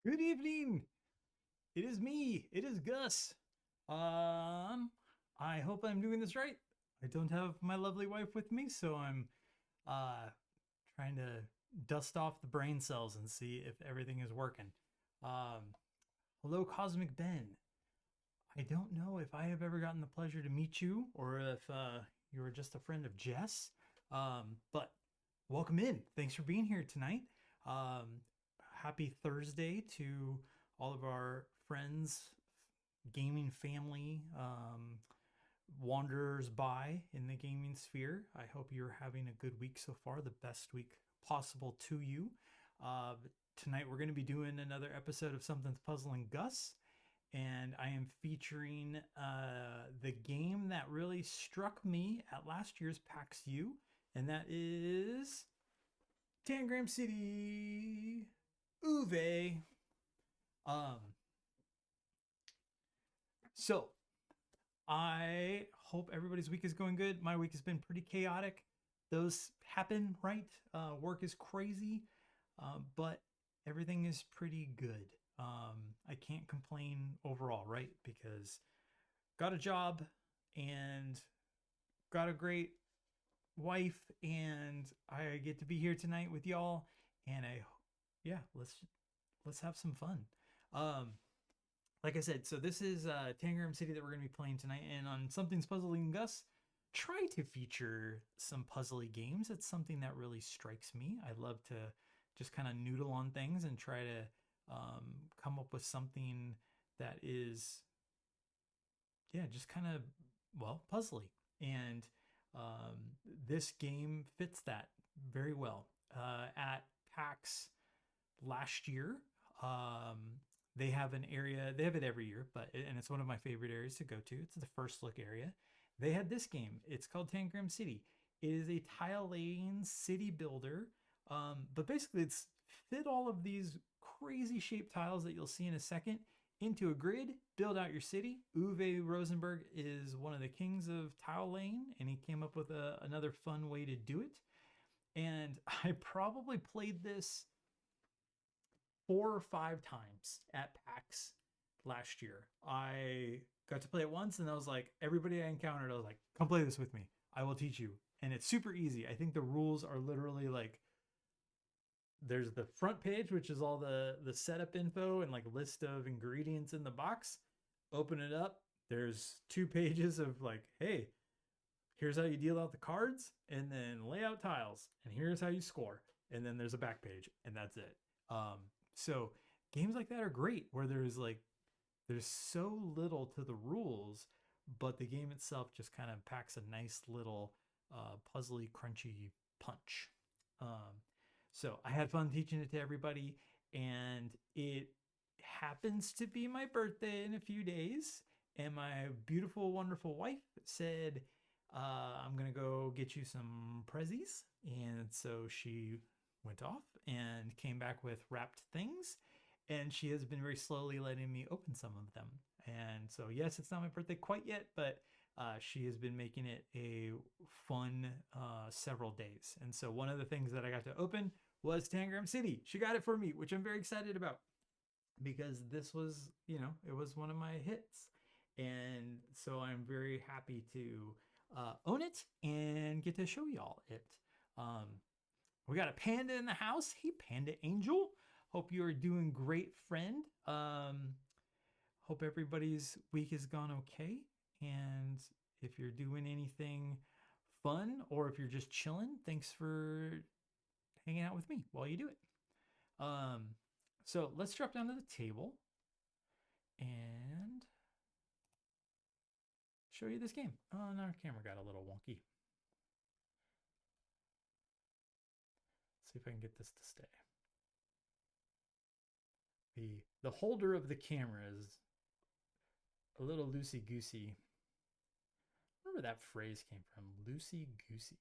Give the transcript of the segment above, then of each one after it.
Good evening. It is me. It is Gus. I hope I'm doing this right. I don't have my lovely wife with me, so I'm uh trying to dust off the brain cells and see if everything is working. Um, Hello, Cosmic Ben. I don't know if I have ever gotten the pleasure to meet you or if you were just a friend of Jess. But welcome in. Thanks for being here tonight. Um, Happy Thursday to all of our friends, gaming family, wanderers by in the gaming sphere. I hope you're having a good week so far, the best week possible to you. Uh, Tonight we're going to be doing another episode of Something's Puzzling Gus, and I am featuring the game that really struck me at last year's PAX U, and that is Tangram City. Uve. Um, so I hope everybody's week is going good. My week has been pretty chaotic. Those happen, right? Work is crazy, but everything is pretty good. I can't complain overall, right? Because got a job and got a great wife, and I get to be here tonight with y'all. And yeah, let's have some fun. Um, like I said, so this is Tangram City that we're going to be playing tonight, and on Something's Puzzling Gus, try to feature some puzzly games. It's something that really strikes me. I love to just kind of noodle on things and try to come up with something that is, yeah, just kind of, well, puzzly. And this game fits that very well. At PAX last year, um, they have an area, they have it every year, and it's one of my favorite areas to go to. It's the first look area. They had this game. It's called Tangram City. It is a tile laying city builder, but basically it's fit all of these crazy shaped tiles that you'll see in a second into a grid, build out your city. Uwe Rosenberg is one of the kings of tile laying, and he came up with another fun way to do it. And I probably played this 4 or 5 times at PAX last year. I got to play it once, and I was like, everybody I encountered, I was like, come play this with me. I will teach you. And it's super easy. I think the rules are literally like, there's the front page, which is all the setup info and like list of ingredients in the box. Open it up. There's 2 pages of like, hey, here's how you deal out the cards, and then lay out tiles, and here's how you score. And then there's a back page, and that's it. So games like that are great, where there's so little to the rules, but the game itself just kind of packs a nice little puzzly, crunchy punch. Um, so I had fun teaching it to everybody, and it happens to be my birthday in a few days. And my beautiful, wonderful wife said, I'm going to go get you some prezzies. And so she went off and came back with wrapped things. And she has been very slowly letting me open some of them. And so, yes, it's not my birthday quite yet, but she has been making it a fun several days. And so, one of the things that I got to open was Tangram City. She got it for me, which I'm very excited about because this was, it was one of my hits. And so I'm very happy to own it and get to show y'all it. Um, we got a panda in the house. Hey, Panda Angel. Hope you are doing great, friend. Hope everybody's week has gone okay. And if you're doing anything fun or if you're just chilling, thanks for hanging out with me while you do it. Um, so let's drop down to the table and show you this game. Oh, no, our camera got a little wonky. Let's see if I can get this to stay. The holder of the camera is a little loosey goosey. Where that phrase came from, loosey goosey.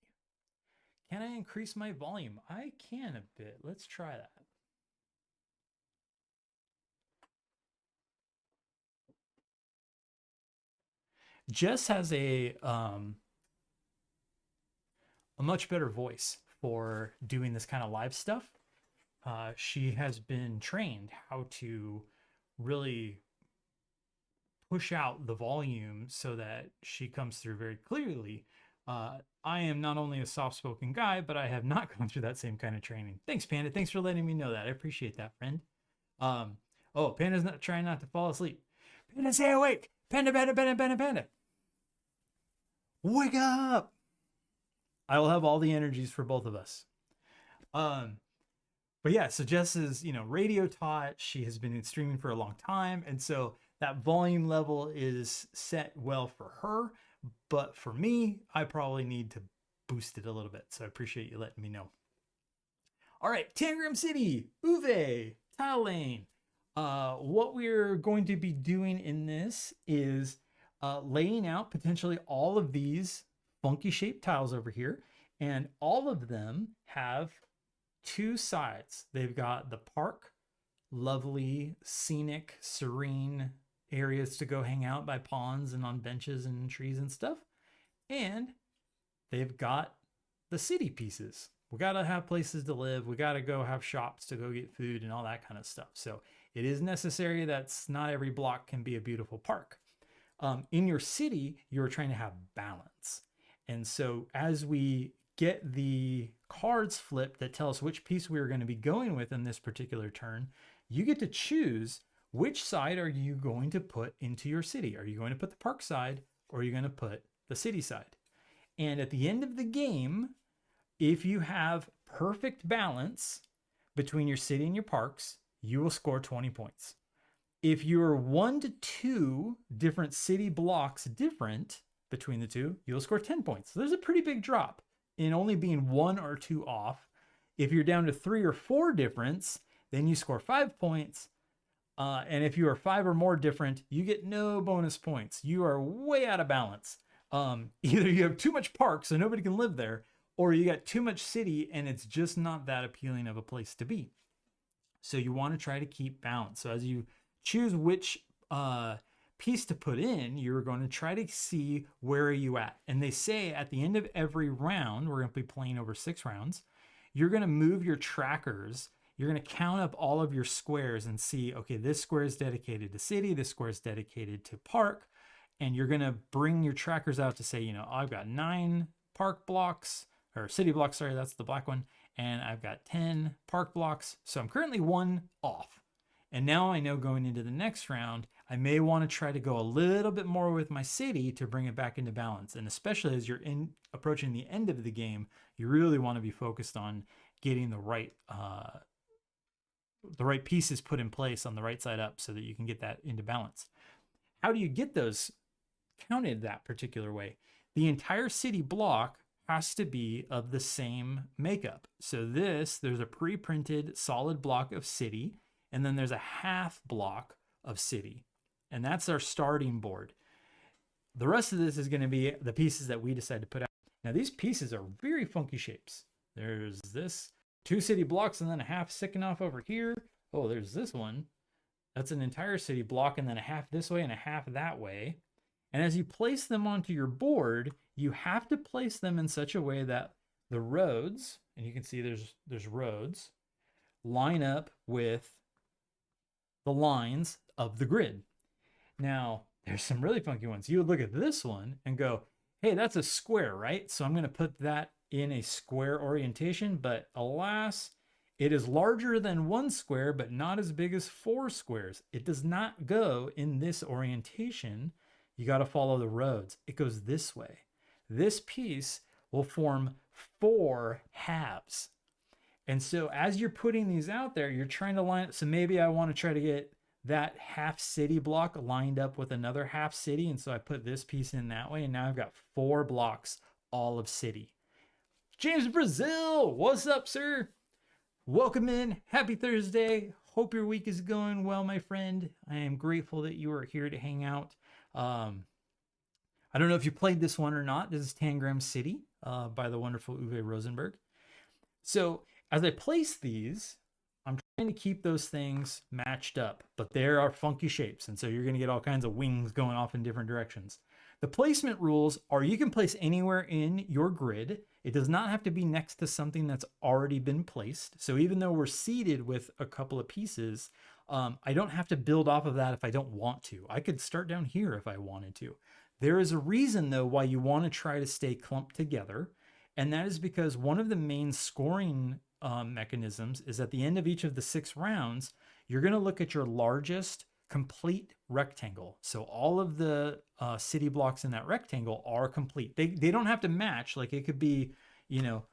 Can I increase my volume? I can a bit. Let's try that. Jess has a much better voice for doing this kind of live stuff. she has been trained how to really push out the volume so that she comes through very clearly. I am not only a soft spoken guy, but I have not gone through that same kind of training. Thanks, Panda. Thanks for letting me know that. I appreciate that, friend. Um, oh, Panda's not trying not to fall asleep. Panda, stay awake. Panda, Panda, Panda, Panda, Panda. Wake up. I will have all the energies for both of us. Um, but yeah, so Jess is, radio taught. She has been streaming for a long time. And so that volume level is set well for her. But for me, I probably need to boost it a little bit. So I appreciate you letting me know. All right, Tangram City, Uwe, Tile Lane. What we're going to be doing in this is laying out potentially all of these funky shaped tiles over here. And all of them have two sides. They've got the park, lovely, scenic, serene areas to go hang out by ponds and on benches and trees and stuff. And they've got the city pieces. We got to have places to live. We got to go have shops to go get food and all that kind of stuff. So it is necessary that not every block can be a beautiful park. In your city, you're trying to have balance. And so as we get the cards flipped that tell us which piece we are going to be going with in this particular turn, you get to choose which side are you going to put into your city. Are you going to put the park side or are you going to put the city side? And at the end of the game, if you have perfect balance between your city and your parks, you will score 20 points. If you're 1 to 2 different city blocks different between the two, you'll score 10 points. So there's a pretty big drop in only being 1 or 2 off. If you're down to 3 or 4 difference, then you score 5 points. And if you are 5 or more different, you get no bonus points. You are way out of balance. Either you have too much park so nobody can live there, or you got too much city and it's just not that appealing of a place to be. So you want to try to keep balance. So as you choose which piece to put in, you're going to try to see where are you at. And they say at the end of every round, we're going to be playing over 6 rounds, you're going to move your trackers. You're going to count up all of your squares and see, okay, this square is dedicated to city, this square is dedicated to park. And you're going to bring your trackers out to say, I've got 9 park blocks, or city blocks, sorry, that's the black one. And I've got 10 park blocks. So I'm currently 1 off. And now I know going into the next round, I may want to try to go a little bit more with my city to bring it back into balance. And especially as you're approaching the end of the game, you really want to be focused on getting the right pieces put in place on the right side up so that you can get that into balance. How do you get those counted that particular way? The entire city block has to be of the same makeup. So there's a pre-printed solid block of city, and then there's a half block of city. And that's our starting board. The rest of this is going to be the pieces that we decide to put out. Now, these pieces are very funky shapes. There's this 2 city blocks and then a half sticking off over here. Oh, there's this one. That's an entire city block and then a half this way and a half that way. And as you place them onto your board, you have to place them in such a way that the roads, and you can see there's roads, line up with the lines of the grid. Now, there's some really funky ones. You would look at this one and go, hey, that's a square, right? So I'm going to put that in a square orientation, but alas, it is larger than 1 square, but not as big as 4 squares. It does not go in this orientation. You got to follow the roads. It goes this way. This piece will form 4 halves. And so as you're putting these out there, you're trying to line up. So maybe I want to try to get that half city block lined up with another half city. And so I put this piece in that way. And now I've got 4 blocks, all of city. James Brazil, what's up, sir? Welcome in. Happy Thursday. Hope your week is going well, my friend. I am grateful that you are here to hang out. I don't know if you played this one or not. This is Tangram City by the wonderful Uwe Rosenberg. So as I place these, I'm trying to keep those things matched up, but there are funky shapes. And so you're going to get all kinds of wings going off in different directions. The placement rules are you can place anywhere in your grid. It does not have to be next to something that's already been placed. So even though we're seated with a couple of pieces, I don't have to build off of that if I don't want to. I could start down here if I wanted to. There is a reason, though, why you want to try to stay clumped together. And that is because one of the main scoring mechanisms is at the end of each of the 6 rounds, you're going to look at your largest complete rectangle. So all of the city blocks in that rectangle are complete. They don't have to match. Like it could be, you know,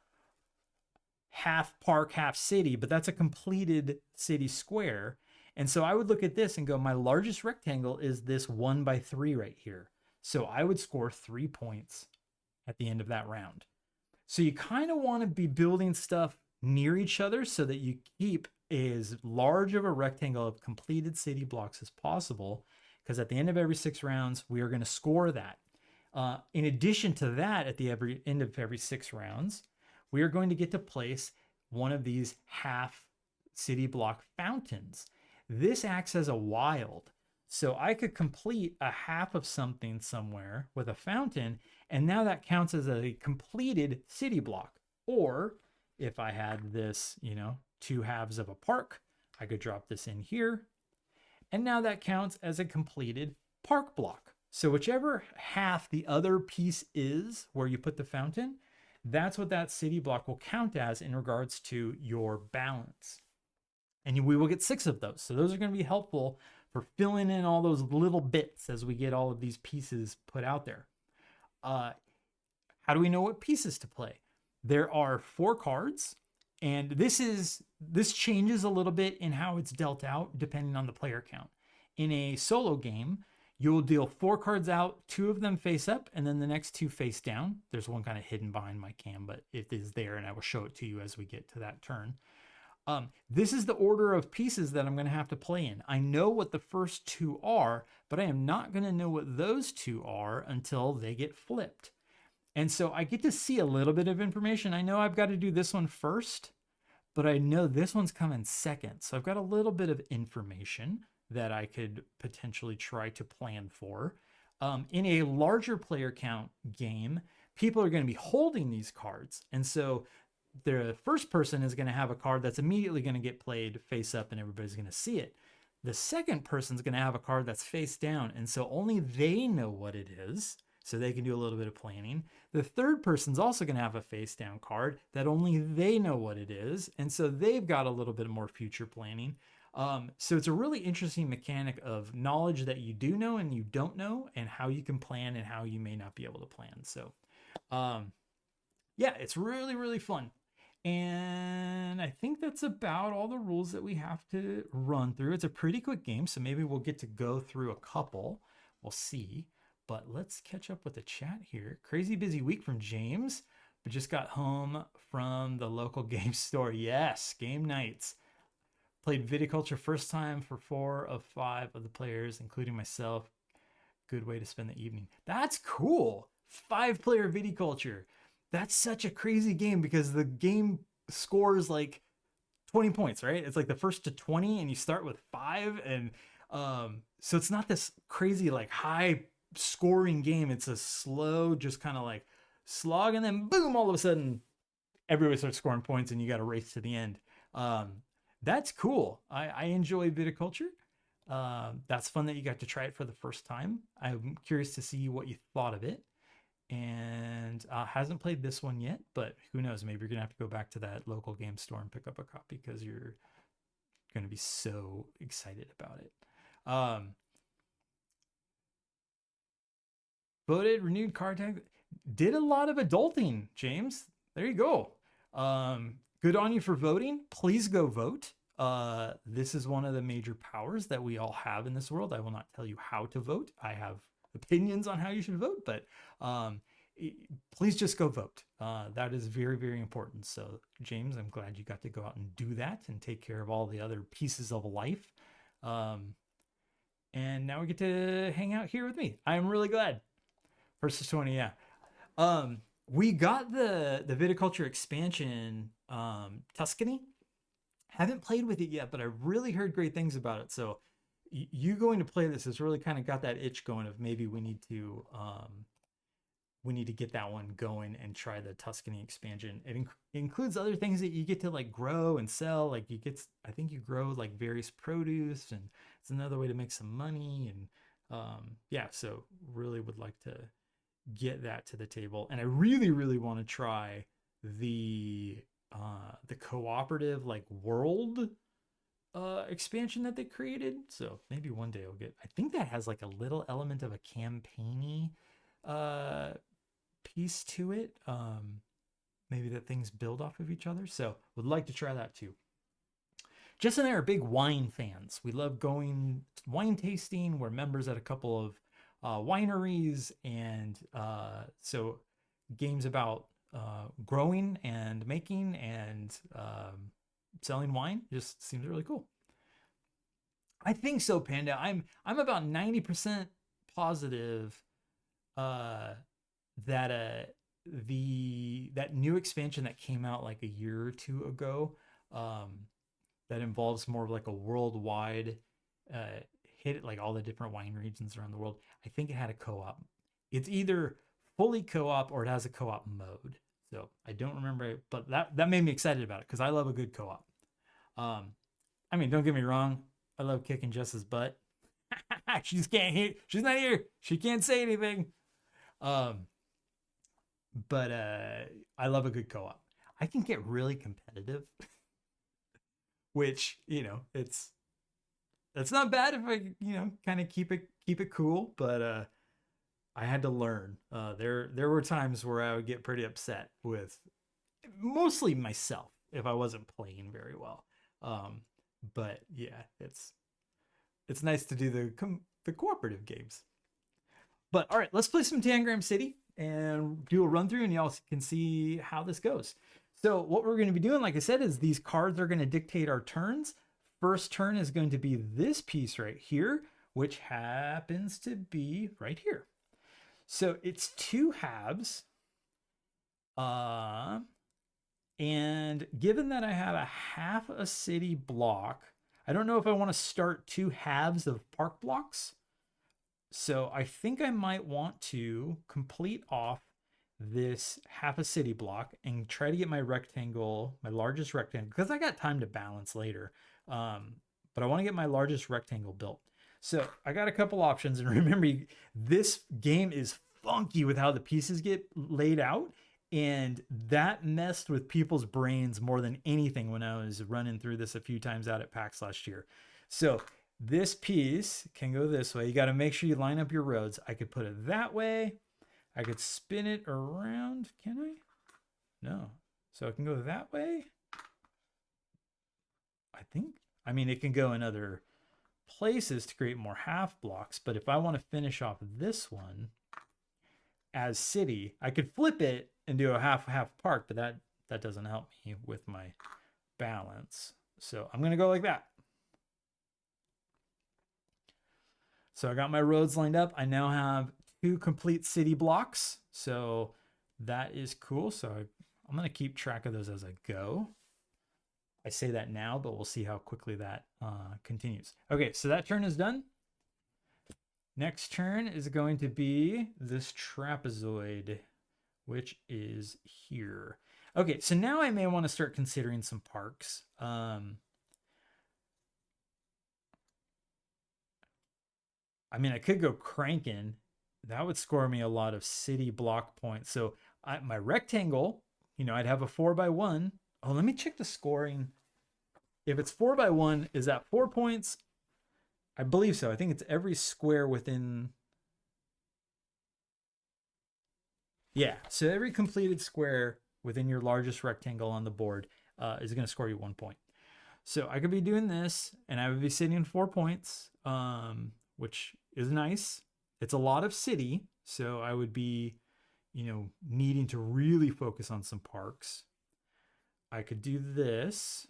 half park, half city, but that's a completed city square. And so I would look at this and go, my largest rectangle is this 1x3 right here. So I would score 3 points at the end of that round. So you kind of want to be building stuff near each other so that you keep as large of a rectangle of completed city blocks as possible, because at the end of every 6 rounds, we are going to score that. In addition to that, at the end of every 6 rounds, we are going to get to place one of these half city block fountains. This acts as a wild. So I could complete a half of something somewhere with a fountain, and now that counts as a completed city block. Or if I had this, you know, 2 halves of a park, I could drop this in here. And now that counts as a completed park block. So whichever half the other piece is where you put the fountain, that's what that city block will count as in regards to your balance. And we will get 6 of those. So those are going to be helpful for filling in all those little bits as we get all of these pieces put out there. How do we know what pieces to play? There are 4 cards, and this changes a little bit in how it's dealt out depending on the player count. In a solo game, you'll deal 4 cards out, 2 of them face up, and then the next 2 face down. There's one kind of hidden behind my cam, but it is there, and I will show it to you as we get to that turn. This is the order of pieces that I'm going to have to play in. I know what the first 2 are, but I am not going to know what those 2 are until they get flipped. And so I get to see a little bit of information. I know I've got to do this one first, but I know this one's coming second. So I've got a little bit of information that I could potentially try to plan for. In a larger player count game, people are going to be holding these cards. And so the first person is going to have a card that's immediately going to get played face up and everybody's going to see it. The second person's going to have a card that's face down, and so only they know what it is, so they can do a little bit of planning. The third person's also going to have a face down card that only they know what it is, and so they've got a little bit more future planning. So it's a really interesting mechanic of knowledge that you do know and you don't know, and how you can plan and how you may not be able to plan. So yeah, it's really, really fun. And I think that's about all the rules that we have to run through. It's a pretty quick game, so maybe we'll get to go through a couple. We'll see. But let's catch up with the chat here. Crazy busy week from James. We just got home from the local game store. Yes, game nights. Played Viticulture first time for 4 of 5 of the players, including myself. Good way to spend the evening. That's cool. 5-player Viticulture. That's such a crazy game because the game scores like 20 points, right? It's like the first to 20 and you start with 5. And so it's not this crazy like high scoring game. It's a slow, just kind of like slog, and then boom, all of a sudden everybody starts scoring points and you got to race to the end. That's cool. I enjoy Viticulture. That's fun that you got to try it for the first time. I'm curious to see what you thought of it. And hasn't played this one yet, but who knows, maybe you're gonna have to go back to that local game store and pick up a copy because you're gonna be so excited about it. Voted, renewed card tag, did a lot of adulting, James. There you go. Good on you for voting. Please go vote. This is one of the major powers that we all have in this world. I will not tell you how to vote. I have opinions on how you should vote, but please just go vote. That is very, very important. So James, I'm glad you got to go out and do that and take care of all the other pieces of life. And now we get to hang out here with me. I'm really glad. Versus 20, yeah. We got the Viticulture expansion, Tuscany. Haven't played with it yet, but I really heard great things about it. So you going to play this has really kind of got that itch going of maybe we need to get that one going and try the Tuscany expansion. It includes other things that you get to like grow and sell. Like I think you grow like various produce, and it's another way to make some money. And yeah, so really would like to get that to the table. And I really, really want to try the cooperative like world expansion that they created. So maybe one day I'll get. I think that has like a little element of a campaigny uh piece to it. Maybe that things build off of each other. So would like to try that too. Jess and I are big wine fans. We love going wine tasting. We're members at a couple of wineries, and so games about growing and making and selling wine just seems really cool. I think so, Panda. I'm about 90% positive uh, that that new expansion that came out like a year or two ago, that involves more of like a worldwide uh, hit, like all the different wine regions around the world. I think it had a co-op. It's either fully co-op or it has a co-op mode. So I don't remember it, but that made me excited about it because I love a good co-op. Um, I mean, don't get me wrong, I love kicking Jess's butt. She just can't hear. She's not here. She can't say anything. Um, but I love a good co-op. I can get really competitive, which it's not bad if I kind of keep it cool. But I had to learn. There were times where I would get pretty upset with mostly myself if I wasn't playing very well. Um, but yeah, it's nice to do the cooperative games. But all right, let's play some Tangram City and do a run through, and y'all can see how this goes. So what we're going to be doing, like I said, is these cards are going to dictate our turns. First turn is going to be this piece right here, which happens to be right here. So it's two halves. And given that I have a half a city block, I don't know if I want to start two halves of park blocks. So I think I might want to complete off this half a city block and try to get my rectangle, my largest rectangle, because I got time to balance later. But I want to get my largest rectangle built. So I got a couple options. And remember, this game is funky with how the pieces get laid out. And that messed with people's brains more than anything when I was running through this a few times out at PAX last year. So this piece can go this way. You got to make sure you line up your roads. I could put it that way. I could spin it around. Can I? No. So it can go that way. I think. I mean, it can go in other places to create more half blocks. But if I want to finish off this one as city, I could flip it and do a half park, but that doesn't help me with my balance. So I'm going to go like that. So I got my roads lined up. I now have two complete city blocks. So that is cool. So I'm going to keep track of those as I go. I say that now, but we'll see how quickly that continues. Okay, so that turn is done. Next turn is going to be this trapezoid, which is here. Okay, so now I may want to start considering some parks. I mean, I could go cranking. That would score me a lot of city block points. So my rectangle, I'd have a 4x1. Oh, let me check the scoring. If it's 4x1, is that 4 points? I believe so. I think it's every square within. Yeah, so every completed square within your largest rectangle on the board is going to score you 1 point. So I could be doing this, and I would be sitting 4 points, which is nice. It's a lot of city, so I would be, needing to really focus on some parks. I could do this,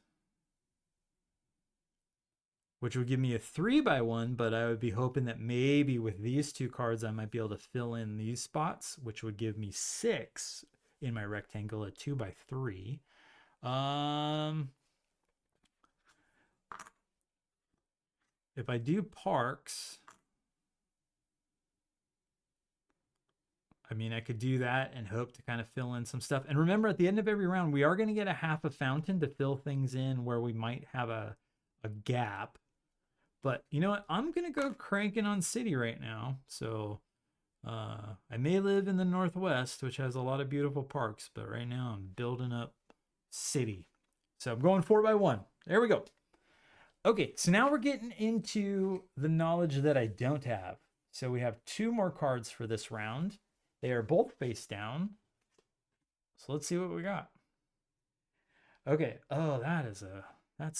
which would give me a 3x1, but I would be hoping that maybe with these two cards, I might be able to fill in these spots, which would give me 6 in my rectangle, a 2x3. if I do parks, I mean, I could do that and hope to kind of fill in some stuff. And remember, at the end of every round, we are going to get a half a fountain to fill things in where we might have a gap. But you know what? I'm going to go cranking on city right now. So I may live in the Northwest, which has a lot of beautiful parks, but right now I'm building up city. So I'm going 4x1. There we go. Okay, so now we're getting into the knowledge that I don't have. So we have 2 more cards for this round. They are both face down. So let's see what we got. Okay. Oh, that's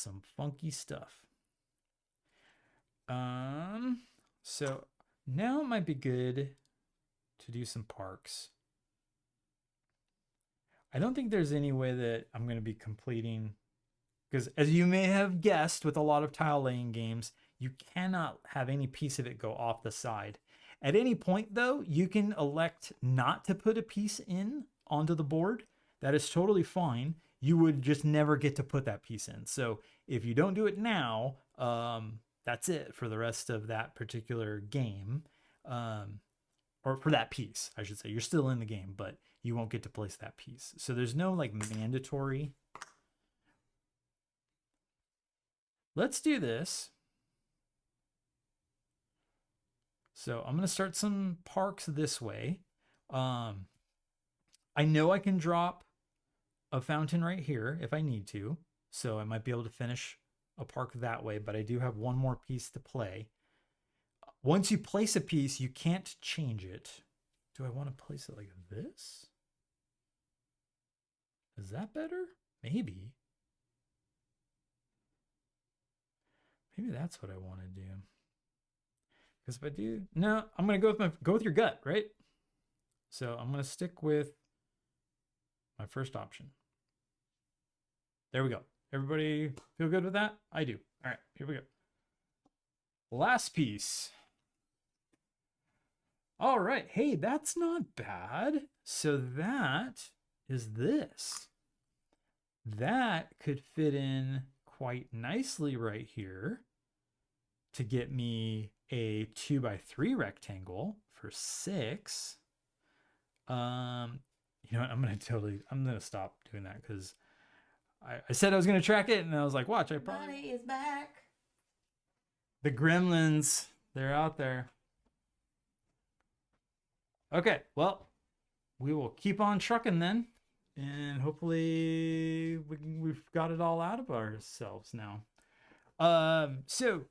some funky stuff. So now it might be good to do some parks. I don't think there's any way that I'm going to be completing, because as you may have guessed with a lot of tile laying games, you cannot have any piece of it go off the side. At any point, though, you can elect not to put a piece in onto the board. That is totally fine. You would just never get to put that piece in. So if you don't do it now, that's it for the rest of that particular game. Or for that piece, I should say. You're still in the game, but you won't get to place that piece. So there's no like mandatory. Let's do this. So I'm going to start some parks this way. I know I can drop a fountain right here if I need to. So I might be able to finish a park that way, but I do have one more piece to play. Once you place a piece, you can't change it. Do I want to place it like this? Is that better? Maybe. Maybe that's what I want to do. Because if I do, no, I'm going to go with your gut, right? So I'm going to stick with my first option. There we go. Everybody feel good with that? I do. All right, here we go. Last piece. All right. Hey, that's not bad. So that is this. That could fit in quite nicely right here to get me a 2x3 rectangle for 6. You know what? I'm gonna stop doing that because I said I was gonna track it, and I was like, watch, Money is back. The gremlins, they're out there. Okay, well, we will keep on trucking then, and hopefully we've got it all out of ourselves now. So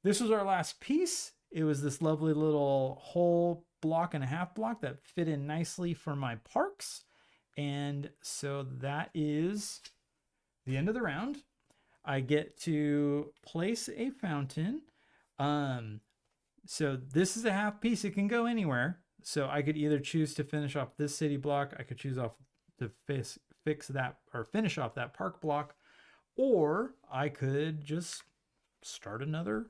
this was our last piece. It was this lovely little whole block and a half block that fit in nicely for my parks. And so that is the end of the round. I get to place a fountain. So this is a half piece. It can go anywhere. So I could either choose to finish off this city block. I could choose off to fix that or finish off that park block, or I could just start another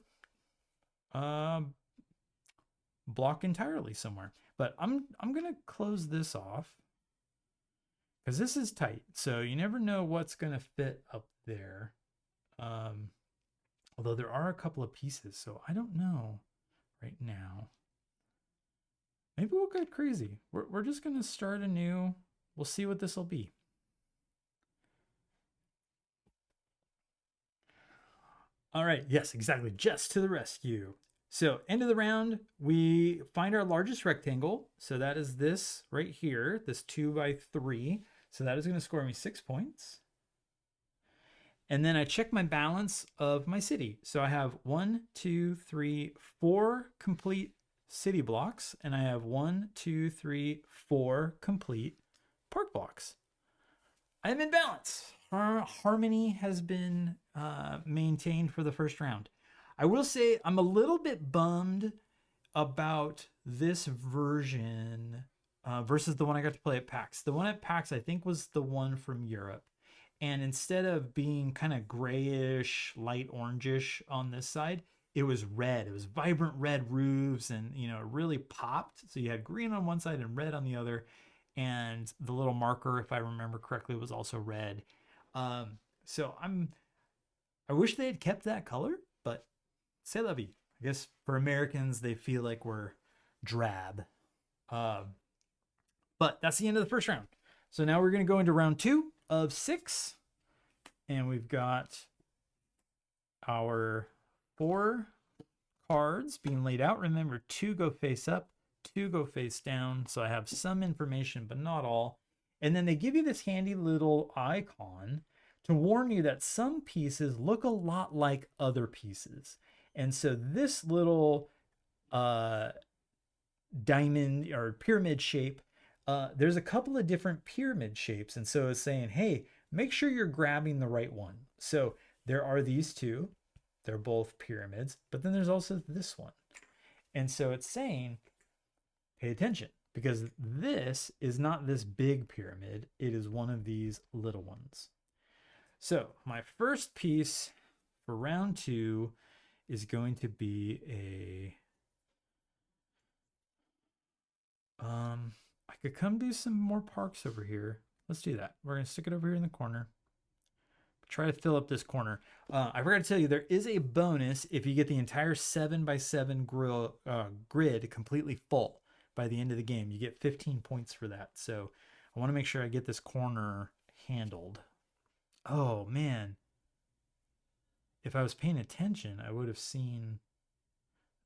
block entirely somewhere. But I'm gonna close this off because this is tight. So you never know what's gonna fit up there. Although there are a couple of pieces, so I don't know right now. Maybe we'll get crazy. We're just gonna start anew. We'll see what this will be. All right, yes, exactly. Jess to the rescue. So end of the round, we find our largest rectangle. So that is this right here, this 2x3. So that is going to score me 6 points. And then I check my balance of my city. So I have 1, 2, 3, 4 complete city blocks. And I have 1, 2, 3, 4 complete park blocks. I'm in balance. Harmony has been maintained for the first round. I will say I'm a little bit bummed about this version versus the one I got to play at PAX. The one at PAX, I think, was the one from Europe. And instead of being kind of grayish, light orangish on this side, it was red. It was vibrant red roofs, and it really popped. So you had green on one side and red on the other. And the little marker, if I remember correctly, was also red. So I wish they had kept that color, but C'est la vie. I guess for Americans, they feel like we're drab. Um, but that's the end of the first round. So now we're going to go into round 2 of 6. And we've got our 4 cards being laid out. Remember, 2 go face up, 2 go face down. So I have some information, but not all. And then they give you this handy little icon to warn you that some pieces look a lot like other pieces. And so this little diamond or pyramid shape, there's a couple of different pyramid shapes. And so it's saying, hey, make sure you're grabbing the right one. So there are these 2. They're both pyramids, but then there's also this one. And so it's saying, pay attention, because this is not this big pyramid. It is one of these little ones. So my first piece for round 2 is going to be I could come do some more parks over here. Let's do that. We're going to stick it over here in the corner. Try to fill up this corner. I forgot to tell you, there is a bonus if you get the entire 7x7 grid completely full by the end of the game. You get 15 points for that. So I want to make sure I get this corner handled. Oh, man. If I was paying attention, I would have seen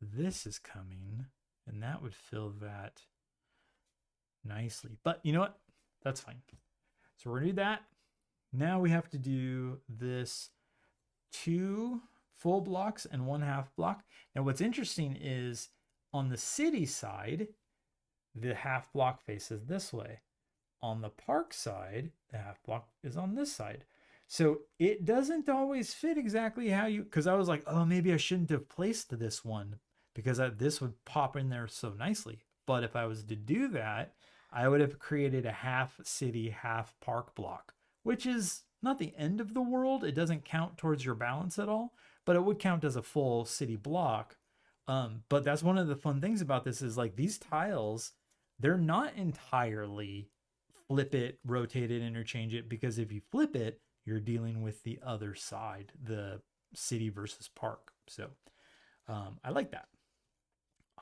this is coming, and that would fill that nicely. But you know what? That's fine. So we're going to do that. Now we have to do this 2 full blocks and 1 half block. Now what's interesting is on the city side, the half block faces this way. On the park side, the half block is on this side. So it doesn't always fit exactly how you, because I was like, oh, maybe I shouldn't have placed this one because this would pop in there so nicely. But if I was to do that, I would have created a half city, half park block, which is not the end of the world. It doesn't count towards your balance at all, but it would count as a full city block. But that's one of the fun things about this is like these tiles, they're not entirely flip it, rotate it, interchange it, because if you flip it, you're dealing with the other side, the city versus park. So I like that.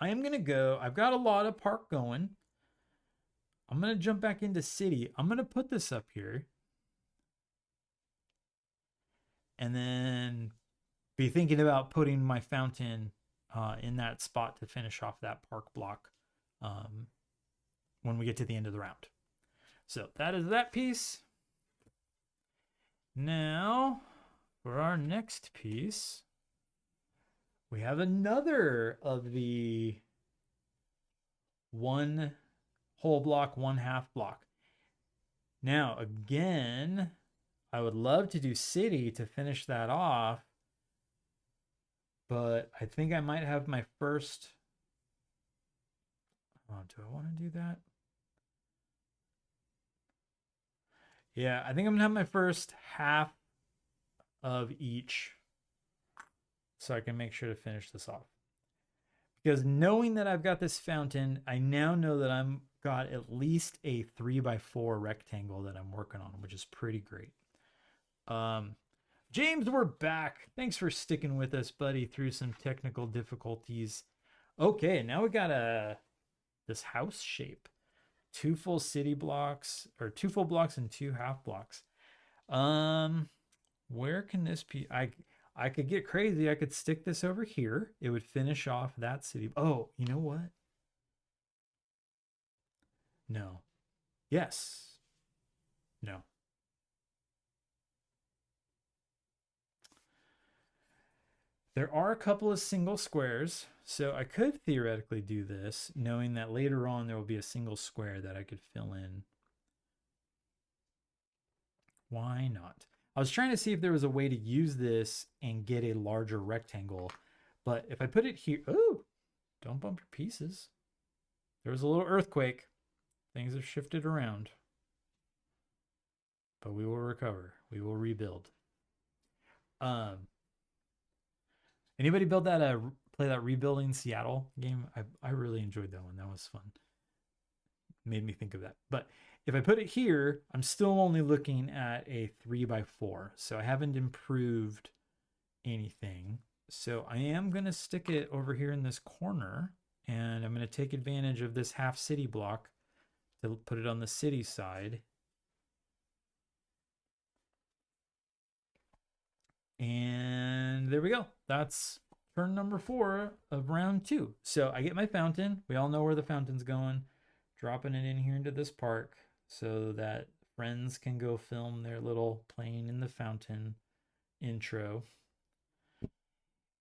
I am going to go, I've got a lot of park going. I'm going to jump back into city. I'm going to put this up here. And then be thinking about putting my fountain in that spot to finish off that park block when we get to the end of the round. So that is that piece. Now, for our next piece, we have another of the 1 whole block, 1 half block. Now, again, I would love to do city to finish that off, but I think I might have my first. Oh, do I want to do that? Yeah, I think I'm going to have my first half of each so I can make sure to finish this off. Because knowing that I've got this fountain, I now know that I'm got at least a 3x4 rectangle that I'm working on, which is pretty great. James, we're back. Thanks for sticking with us, buddy, through some technical difficulties. Okay, now we got this house shape. 2 full city blocks, or 2 full blocks and 2 half blocks. Where can this be? I could get crazy. I could stick this over here. It would finish off that city. Oh, you know what? No. Yes. No. There are a couple of single squares, so I could theoretically do this, knowing that later on there will be a single square that I could fill in. Why not? I was trying to see if there was a way to use this and get a larger rectangle, but if I put it here, oh, don't bump your pieces. There was a little earthquake. Things have shifted around, but we will recover. We will rebuild. Anybody build that play that Rebuilding Seattle game? I really enjoyed that one. That was fun. Made me think of that. But if I put it here, I'm still only looking at a 3x4. So I haven't improved anything. So I am going to stick it over here in this corner, and I'm going to take advantage of this half city block to put it on the city side. And there we go. That's turn number 4 of round 2. So I get my fountain. We all know where the fountain's going. Dropping it in here into this park so that friends can go film their little playing in the fountain intro.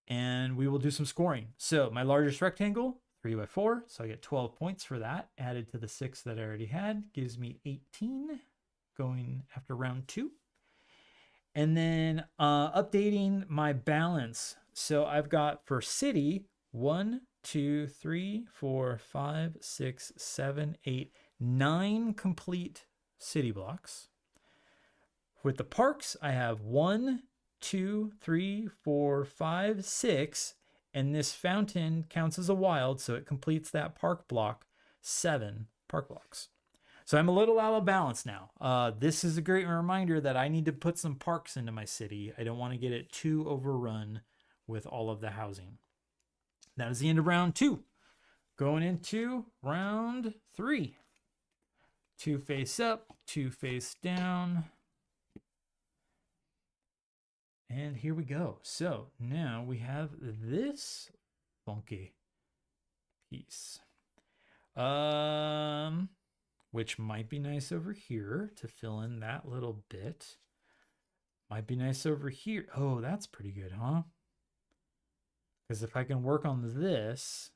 And we will do some scoring. So my largest rectangle, 3x4. So I get 12 points for that. Added to the 6 that I already had. Gives me 18 going after round 2. And then updating my balance. So I've got for city 1, 2, 3, 4, 5, 6, 7, 8, 9 complete city blocks. With the parks, I have 1, 2, 3, 4, 5, 6. And this fountain counts as a wild, so it completes that park block, 7 park blocks. So I'm a little out of balance now. This is a great reminder that I need to put some parks into my city. I don't want to get it too overrun with all of the housing. That is the end of round 2. Going into round 3. 2 face up, 2 face down. And here we go. So now we have this funky piece. Which might be nice over here to fill in that little bit. Might be nice over here. Oh, that's pretty good, huh? Because if I can work on this,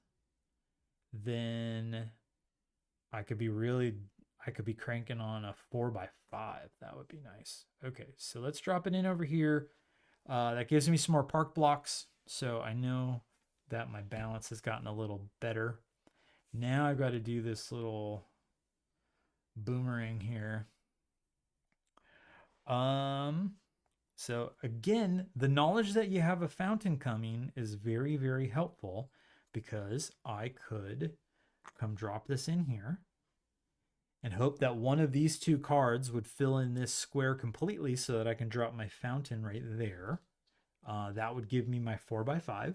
then I could be cranking on a 4x5. That would be nice. Okay, so let's drop it in over here. That gives me some more park blocks. So I know that my balance has gotten a little better. Now I've got to do this little boomerang here. So again, the knowledge that you have a fountain coming is very, very helpful, because I could come drop this in here and hope that one of these 2 cards would fill in this square completely so that I can drop my fountain right there. That would give me my 4x5.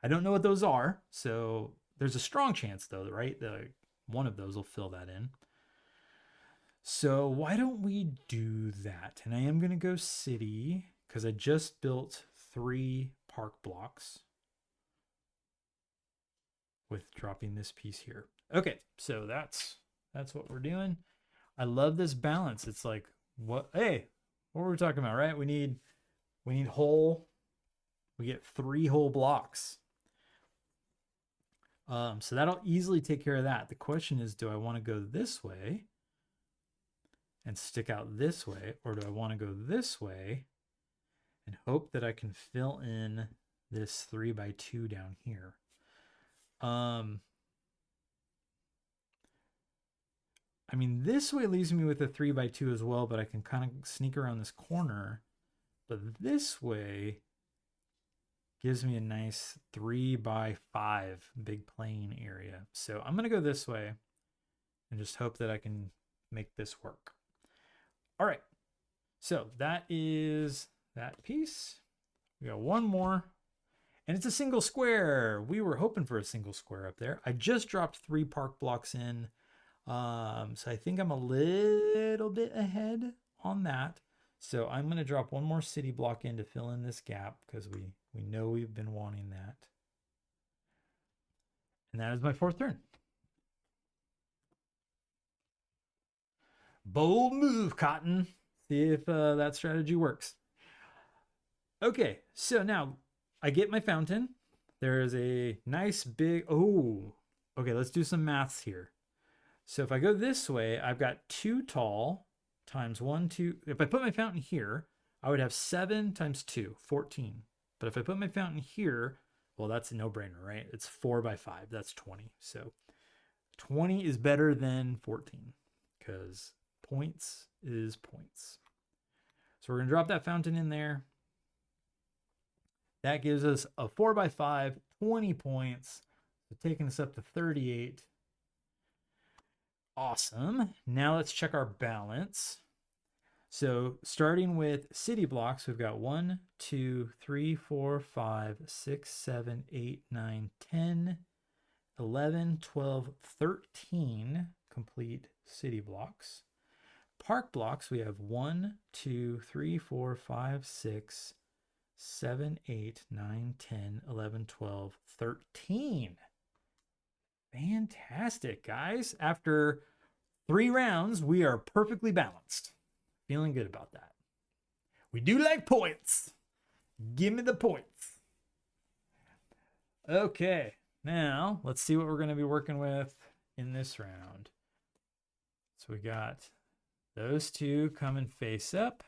I don't know what those are, so there's a strong chance though, right? One of those will fill that in. So why don't we do that? And I am going to go city because I just built 3 park blocks with dropping this piece here. Okay, so that's what we're doing. I love this balance. It's like, what were we talking about, right? We need whole. We get 3 whole blocks. So that'll easily take care of that. The question is, do I want to go this way and stick out this way, or do I want to go this way and hope that I can fill in this 3x2 down here? I mean, this way leaves me with a 3x2 as well, but I can kind of sneak around this corner. But this way gives me a nice 3x5 big playing area. So I'm going to go this way and just hope that I can make this work. All right, so that is that piece. We got one more, and it's a single square. We were hoping for a single square up there. I just dropped 3 park blocks in, so I think I'm a little bit ahead on that. So I'm going to drop 1 more city block in to fill in this gap, because we know we've been wanting that. And that is my 4th turn. Bold move, Cotton. See if that strategy works. Okay, so now I get my fountain. There is a nice big, okay, let's do some maths here. So if I go this way, I've got 2 tall times 1, 2. If I put my fountain here, I would have 7 times 2, 14. But if I put my fountain here, well, that's a no-brainer, right? It's 4x5, that's 20. So 20 is better than 14, because points is points. So we're going to drop that fountain in there. That gives us a 4x5, 20 points. So taking us up to 38. Awesome. Now let's check our balance. So starting with city blocks, we've got 1, 2, 3, 4, 5, 6, 7, 8, 9, 10, 11, 12, 13 complete city blocks. Park blocks, we have 1, 2, 3, 4, 5, 6, 7, 8, 9, 10, 11, 12, 13. Fantastic, guys. After 3 rounds, we are perfectly balanced. Feeling good about that. We do like points. Give me the points. Okay, now let's see what we're going to be working with in this round. So we got those two coming face up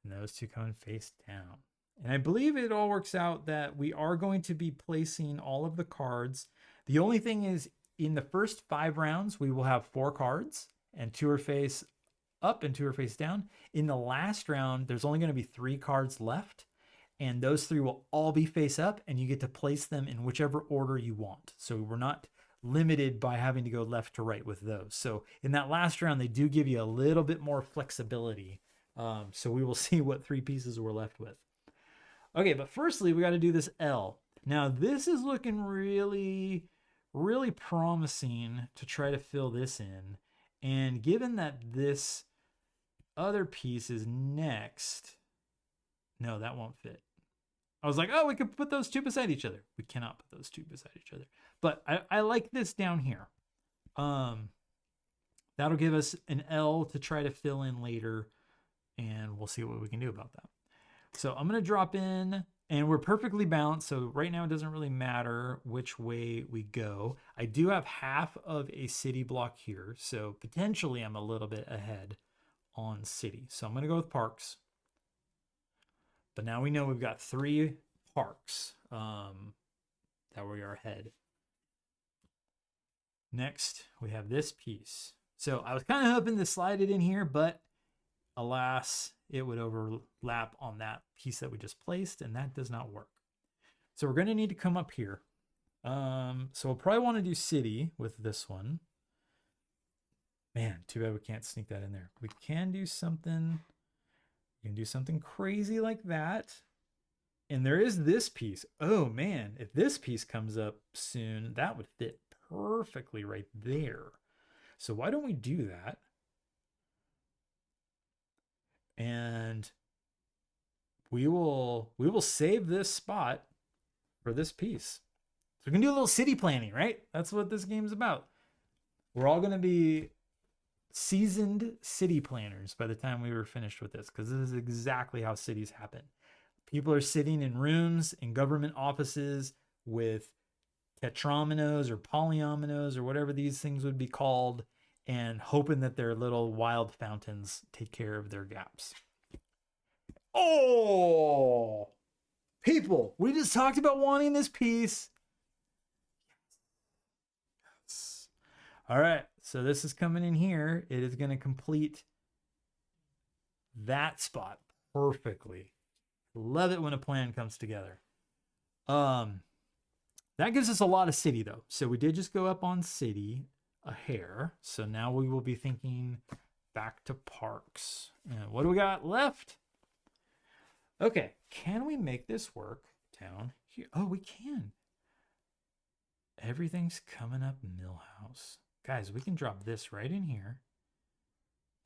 and those two coming face down. And I believe it all works out that we are going to be placing all of the cards. The only thing is, in the first 5 rounds, we will have 4 cards, and 2 are face up and 2 are face down. In the last round, there's only going to be 3 cards left, and those 3 will all be face up, and you get to place them in whichever order you want. So we're not limited by having to go left to right with those. So in that last round, they do give you a little bit more flexibility. So we will see what 3 pieces we're left with. Okay, but firstly, we got to do this L. Now, this is looking really, really promising to try to fill this in. And given that this other piece is next, no, that won't fit. I was like, oh, we could put those 2 beside each other. We cannot put those 2 beside each other. But I like this down here. That'll give us an L to try to fill in later, and we'll see what we can do about that. So I'm going to drop in, and we're perfectly balanced. So right now it doesn't really matter which way we go. I do have half of a city block here, so potentially I'm a little bit ahead on city. So I'm going to go with parks. But now we know we've got 3 parks that we are ahead. Next, we have this piece. So I was kind of hoping to slide it in here, but alas, it would overlap on that piece that we just placed, and that does not work. So we're going to need to come up here. So we'll probably want to do city with this one. Man, too bad we can't sneak that in there. We can do something. You can do something crazy like that. And there is this piece. Oh man, if this piece comes up soon, that would fit perfectly right there. So why don't we do that? And we will save this spot for this piece. So we can do a little city planning, right? That's what this game's about. We're all going to be seasoned city planners by the time we were finished with this, because this is exactly how cities happen. People are sitting in rooms in government offices with tetrominoes or polyominoes or whatever these things would be called, and hoping that their little wild fountains take care of their gaps. Oh, people, we just talked about wanting this piece. Yes. All right, so this is coming in here. It is going to complete that spot perfectly. Love it when a plan comes together. That gives us a lot of city, though. So we did just go up on city a hair. So now we will be thinking back to parks. And what do we got left? Okay, can we make this work down here? Oh, we can. Everything's coming up Millhouse. Guys, we can drop this right in here.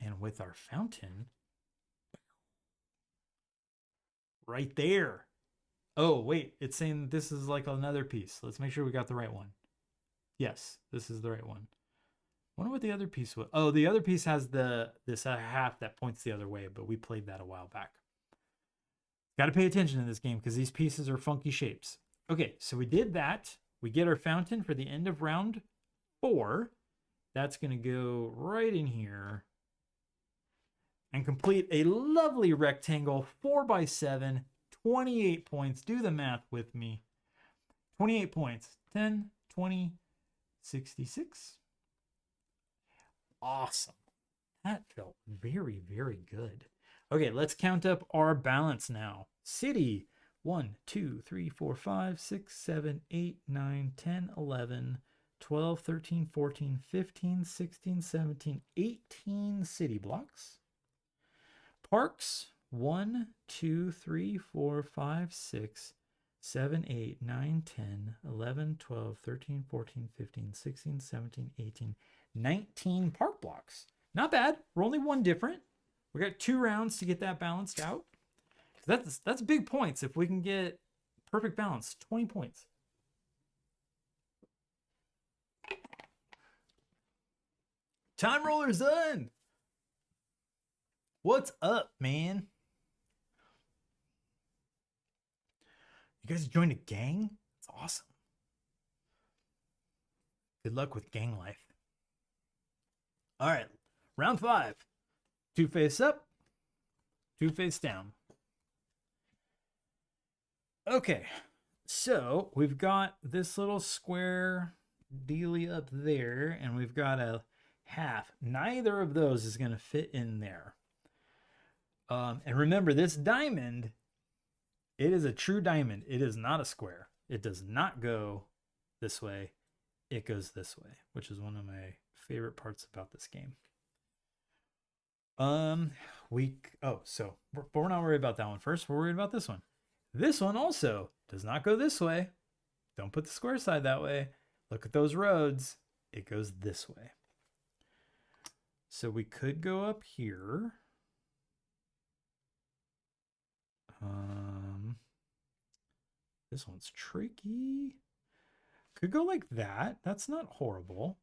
And with our fountain, right there. Oh, wait, it's saying this is like another piece. Let's make sure we got the right one. Yes, this is the right one. I wonder what the other piece was. Oh, the other piece has this half that points the other way, but we played that a while back. Got to pay attention in this game because these pieces are funky shapes. Okay, so we did that. We get our fountain for the end of round 4. That's going to go right in here and complete a lovely rectangle 4x7, 28 points. Do the math with me. 28 points. 10, 20, 66. Awesome. That felt very, very good. Okay, let's count up our balance now. City, 1, 2, 3, 4, 5, 6, 7, 8, 9, 10, 11, 12, 13, 14, 15, 16, 17, 18 city blocks. parks 1, 2, 3, 4, 5, 6, 7, 8, 9, 10, 11, 12, 13, 14, 15, 16, 17, 18, 19 park blocks. Not bad. We're only one different. We got 2 rounds to get that balanced out. That's big points. If we can get perfect balance, 20 points. Time roller's done. What's up, man? You guys joined a gang? It's awesome. Good luck with gang life. All right, round 5. 2 face up, 2 face down. Okay, so we've got this little square dealy up there, and we've got a half. Neither of those is going to fit in there. And remember, this diamond, it is a true diamond. It is not a square. It does not go this way. It goes this way, which is one of my favorite parts about this game. So we're not worried about that one first. We're worried about this one. This one also does not go this way. Don't put the square side that way. Look at those roads. It goes this way. So we could go up here. This one's tricky. Could go like that. That's not horrible.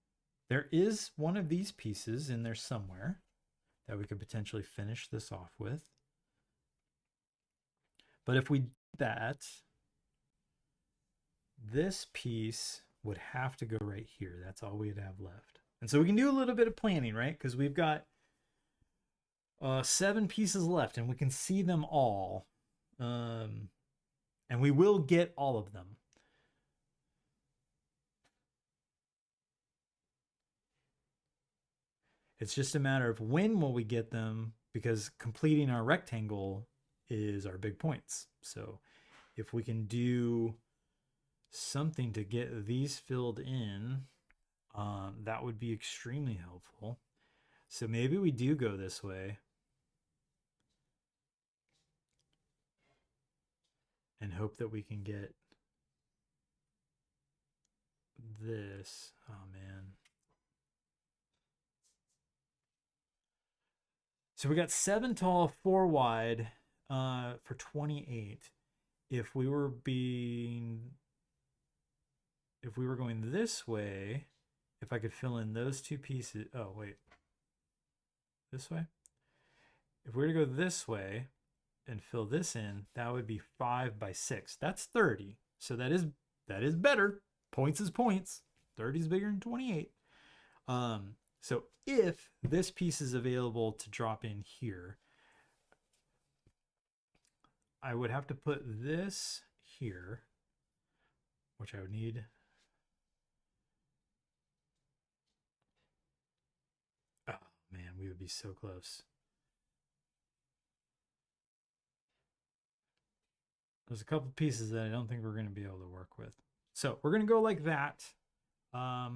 There is one of these pieces in there somewhere that we could potentially finish this off with. But if we did that, this piece would have to go right here. That's all we'd have left. And so we can do a little bit of planning, right? Because we've got 7 pieces left, and we can see them all. And we will get all of them. It's just a matter of when will we get them, because completing our rectangle is our big points. So if we can do something to get these filled in, that would be extremely helpful. So maybe we do go this way and hope that we can get this. Oh man. So we got 7 tall, 4 wide, for 28. If we were going this way, if I could fill in those 2 pieces. Oh, wait. This way? If we were to go this way and fill this in, that would be 5 by 6. That's 30. So that is better. Points is points. 30 is bigger than 28. So if this piece is available to drop in here, I would have to put this here, which I would need. Oh man, we would be so close. There's a couple pieces that I don't think we're going to be able to work with. So we're going to go like that.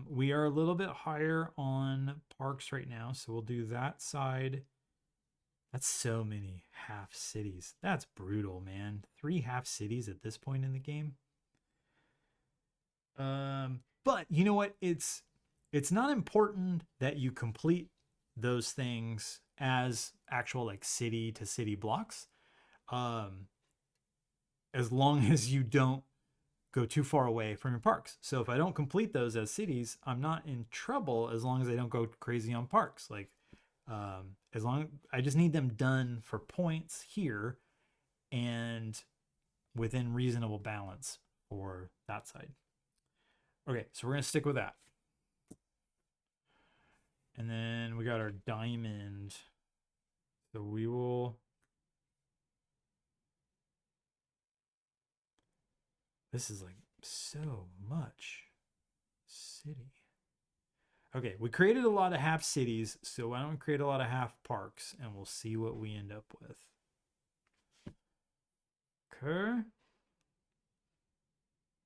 We are a little bit higher on parks right now, so we'll do that side. That's so many half cities. That's brutal, man. 3 half cities at this point in the game. But you know what? It's not important that you complete those things as actual like city to city blocks. As long as you don't go too far away from your parks. So if I don't complete those as cities, I'm not in trouble as long as I don't go crazy on parks. Like, as long I just need them done for points here and within reasonable balance for that side. Okay, so we're going to stick with that. And then we got our diamond. So we will... This is like so much city. Okay, we created a lot of half cities, so why don't we create a lot of half parks and we'll see what we end up with. Okay.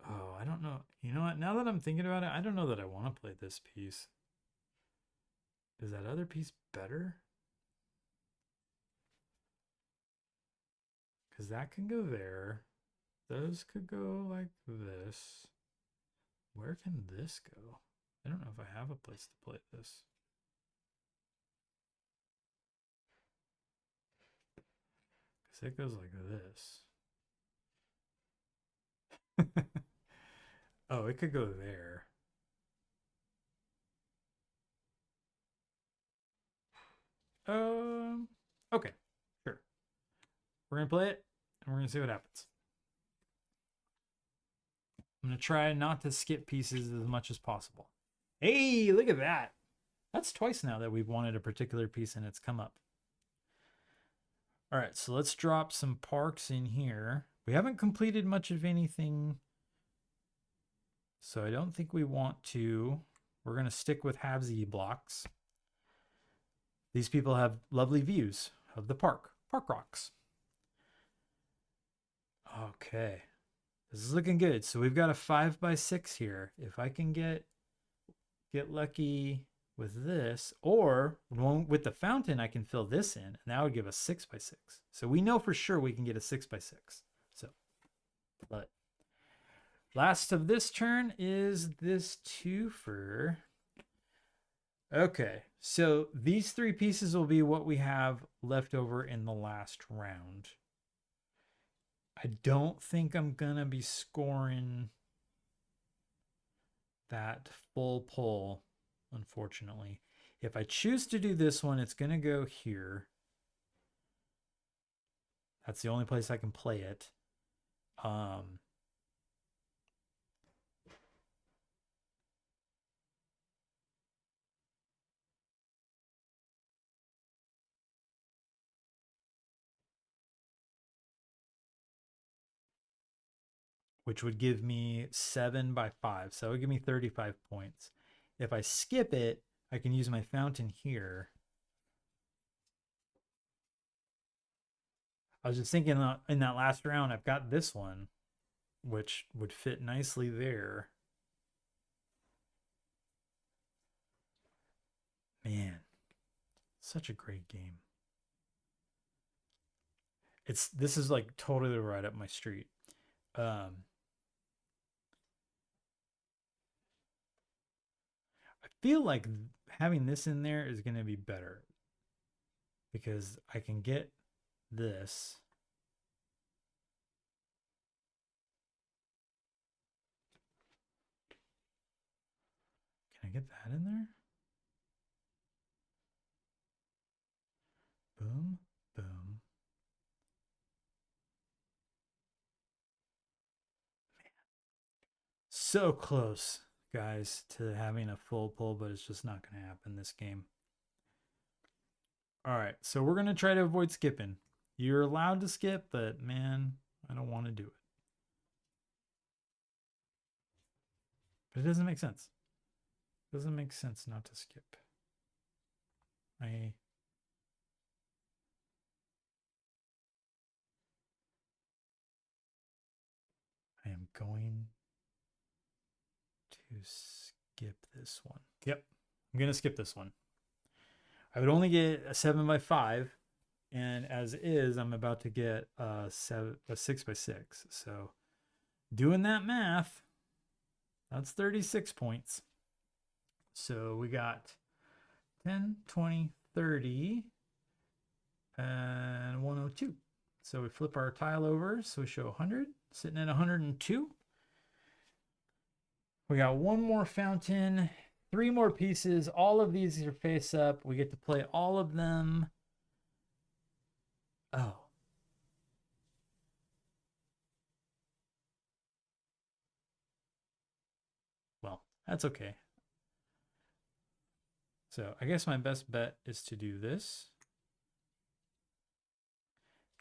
Oh, I don't know. You know what? Now that I'm thinking about it, I don't know that I want to play this piece. Is that other piece better? Because that can go there. Those could go like this. Where can this go? I don't know if I have a place to play this. Because it goes like this. Oh, it could go there. Okay, sure. We're gonna play it, and we're gonna see what happens. I'm gonna try not to skip pieces as much as possible. Hey, look at that! That's twice now that we've wanted a particular piece and it's come up. All right, so let's drop some parks in here. We haven't completed much of anything, so I don't think we want to. We're gonna stick with halvesy blocks. These people have lovely views of the park rocks. Okay, this is looking good. So we've got a 5x6 here. If I can get lucky with this, or with the fountain, I can fill this in, and that would give us 6x6. So we know for sure we can get a 6x6. So, but last of this turn is this twofer. Okay, so these three pieces will be what we have left over in the last round. I don't think I'm gonna be scoring that full pull, unfortunately. If I choose to do this one, it's gonna go here. That's the only place I can play it. Which would give me 7x5. So it would give me 35 points. If I skip it, I can use my fountain here. I was just thinking in that last round, I've got this one, which would fit nicely there. Man, such a great game. This is like totally right up my street. I feel like having this in there is going to be better because I can get this. Can I get that in there? Boom, boom. So close, guys, to having a full pull, but it's just not going to happen this game. All right, so we're going to try to avoid skipping. You're allowed to skip, but man, I don't want to do it. But it doesn't make sense. It doesn't make sense not to skip. I am going to skip this one. Yep, I'm going to skip this one. I would only get a 7x5, and as is, I'm about to get a 6x6. So doing that math, that's 36 points. So we got 10, 20, 30, and 102. So we flip our tile over, so we show 100, sitting at 102. We got one more fountain, 3 more pieces. All of these are face up. We get to play all of them. Oh. Well, that's okay. So I guess my best bet is to do this.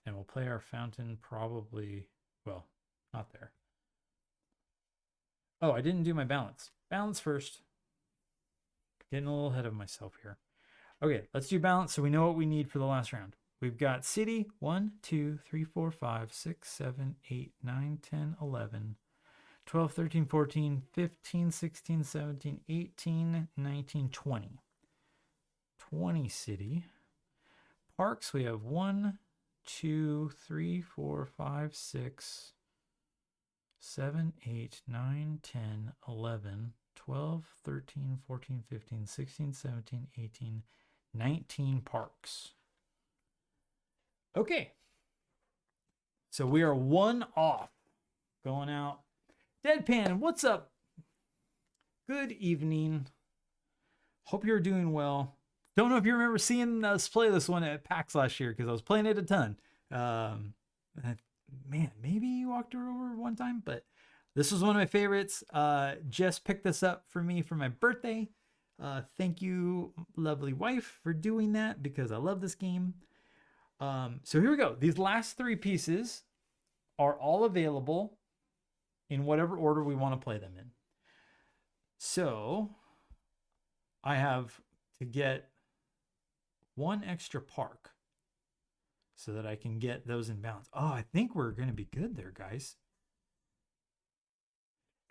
And we'll play our fountain probably, well, not there. Oh, I didn't do my balance. Balance first. Getting a little ahead of myself here. Okay, let's do balance so we know what we need for the last round. We've got city 1, 2, 3, 4, 5, 6, 7, 8, 9, 10, 11, 12, 13, 14, 15, 16, 17, 18, 19, 20. 20 city. Parks, we have 1, 2, 3, 4, 5, 6, 7, 8, 9, 10, 11, 12, 13, 14, 15, 16, 17, 18, 19 parks. Okay. So we are one off. Going out. Deadpan, what's up? Good evening. Hope you're doing well. Don't know if you remember seeing us play this one at PAX last year because I was playing it a ton. Man, maybe you walked her over one time, but this was one of my favorites. Jess picked this up for me for my birthday. Thank you, lovely wife, for doing that because I love this game. So here we go. These last 3 pieces are all available in whatever order we want to play them in. So I have to get 1 extra park so that I can get those in balance. Oh, I think we're going to be good there, guys.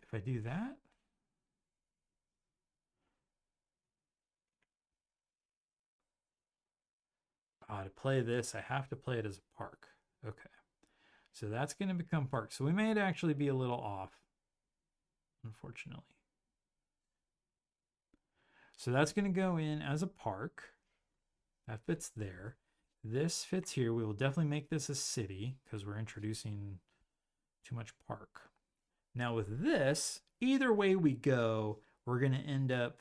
If I do that. To play this, I have to play it as a park. Okay. So that's going to become park. So we may actually be a little off, unfortunately. So that's going to go in as a park. That fits there. This fits here. We will definitely make this a city because we're introducing too much park. Now with this, either way we go, we're going to end up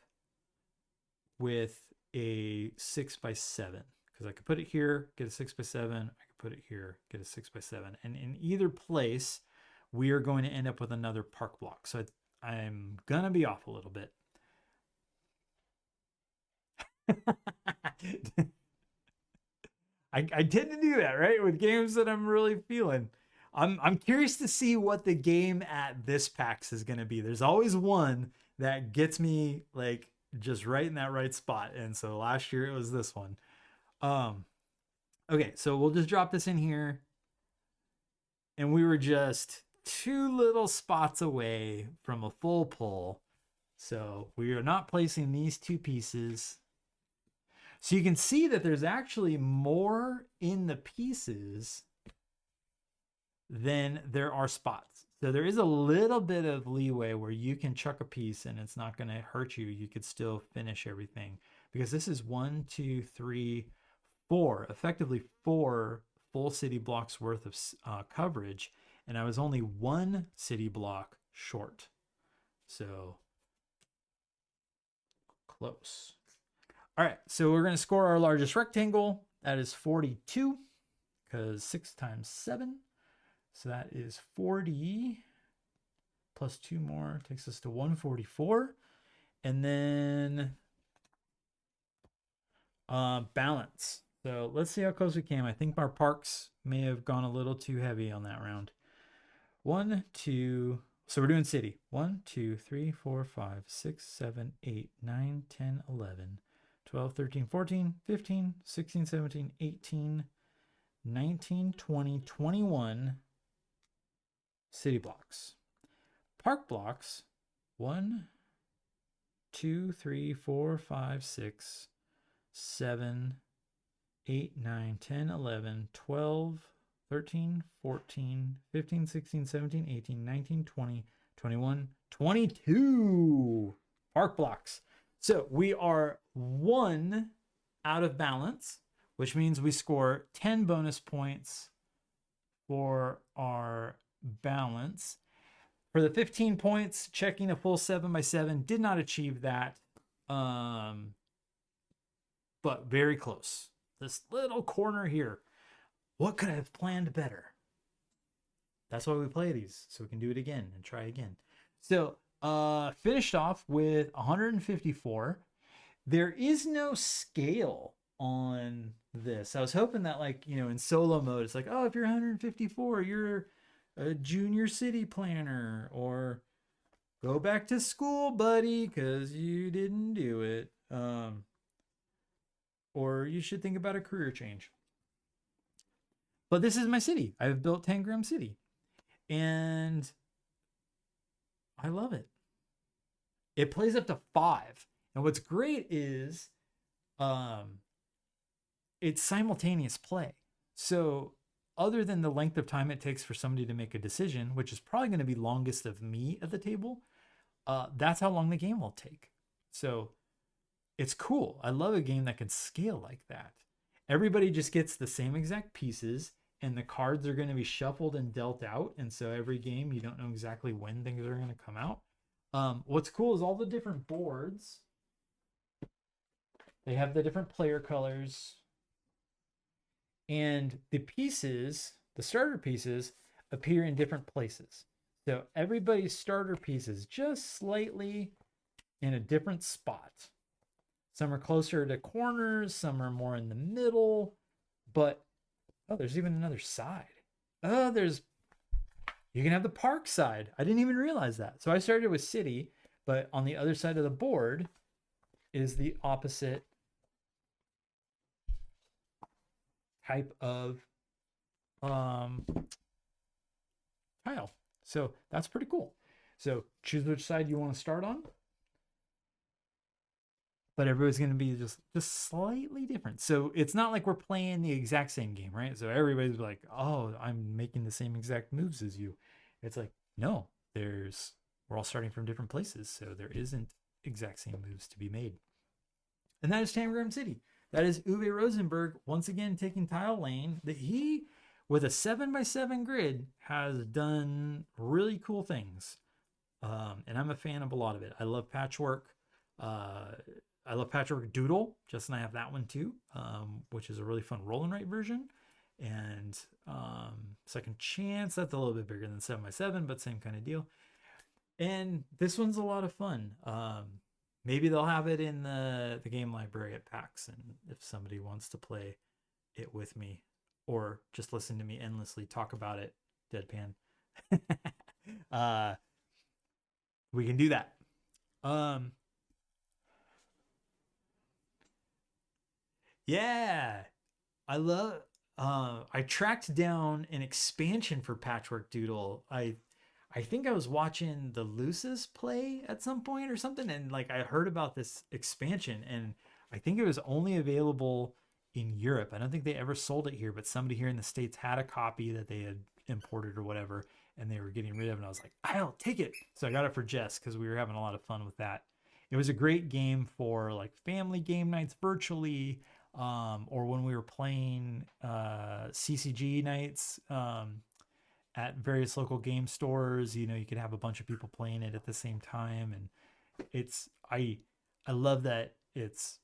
with a 6x7. Because I could put it here, get a 6x7. I could put it here, get a 6x7. And in either place, we are going to end up with another park block. So I'm going to be off a little bit. I tend to do that, right? With games that I'm really feeling. I'm curious to see what the game at this PAX is going to be. There's always one that gets me like just right in that right spot. And so last year it was this one. Okay, so we'll just drop this in here. And we were just 2 little spots away from a full pull. So we are not placing these 2 pieces. So you can see that there's actually more in the pieces than there are spots. So there is a little bit of leeway where you can chuck a piece and it's not going to hurt you. You could still finish everything because this is 1, 2, 3, 4, effectively 4 full city blocks worth of coverage. And I was only 1 city block short. So close. All right, so we're going to score our largest rectangle. That is 42 because 6 times 7. So that is 40 plus 2 more takes us to 144. And then balance. So let's see how close we came. I think our parks may have gone a little too heavy on that round. 1, 2. So we're doing city. 1, 2, 3, 4, 5, 6, 7, 8, 9, 10, 11. 12, 13, 14, 15, 16, 17, 18, 19, 20, 21 city blocks. Park blocks, 1, 2, 3, 4, 5, 6, 7, 8, 9, 10, 11, 12, 13, 14, 15, 16, 17, 18, 19, 20, 21, 22 park blocks. So we are 1 out of balance, which means we score 10 bonus points for our balance. For the 15 points, checking a full 7x7 did not achieve that, but very close. This little corner here. What could I have planned better? That's why we play these, so we can do it again and try again. So finished off with 154. There is no scale on this. I was hoping that, like, you know, in solo mode, it's like, oh, if you're 154, you're a junior city planner, or go back to school, buddy, because you didn't do it. Or you should think about a career change. But this is my city. I've built Tangram City. And I love it. It plays up to 5. And what's great is it's simultaneous play. So other than the length of time it takes for somebody to make a decision, which is probably going to be longest of me at the table, that's how long the game will take. So it's cool. I love a game that can scale like that. Everybody just gets the same exact pieces, and the cards are going to be shuffled and dealt out. And so every game, you don't know exactly when things are going to come out. What's cool is all the different boards. They have the different player colors, and the pieces, the starter pieces, appear in different places. So everybody's starter pieces just slightly in a different spot. Some are closer to corners, some are more in the middle, but oh, there's even another side. Oh, you can have the park side. I didn't even realize that. So I started with city, but on the other side of the board is the opposite type of tile. So that's pretty cool. So choose which side you want to start on. But everybody's going to be just slightly different. So it's not like we're playing the exact same game, right? So everybody's like, oh, I'm making the same exact moves as you. It's like, no, we're all starting from different places. So there isn't exact same moves to be made. And that is Tangram City. That is Uwe Rosenberg once again taking tile lane. That he, with a 7x7 grid, has done really cool things. And I'm a fan of a lot of it. I love Patchwork. I love Patchwork Doodle. Jess and I have that one too, which is a really fun roll and write version. And Second Chance, that's a little bit bigger than 7x7, but same kind of deal. And this one's a lot of fun. Maybe they'll have it in the game library at PAX, and if somebody wants to play it with me or just listen to me endlessly talk about it, deadpan, we can do that. Yeah, I tracked down an expansion for Patchwork Doodle. I think I was watching the Lucis play at some point or something, and like I heard about this expansion, and I think it was only available in Europe. I don't think they ever sold it here, but somebody here in the States had a copy that they had imported or whatever, and they were getting rid of it. And I was like, I'll take it. So I got it for Jess because we were having a lot of fun with that. It was a great game for like family game nights virtually, or when we were playing CCG nights at various local game stores. You know, you could have a bunch of people playing it at the same time, and I love that it's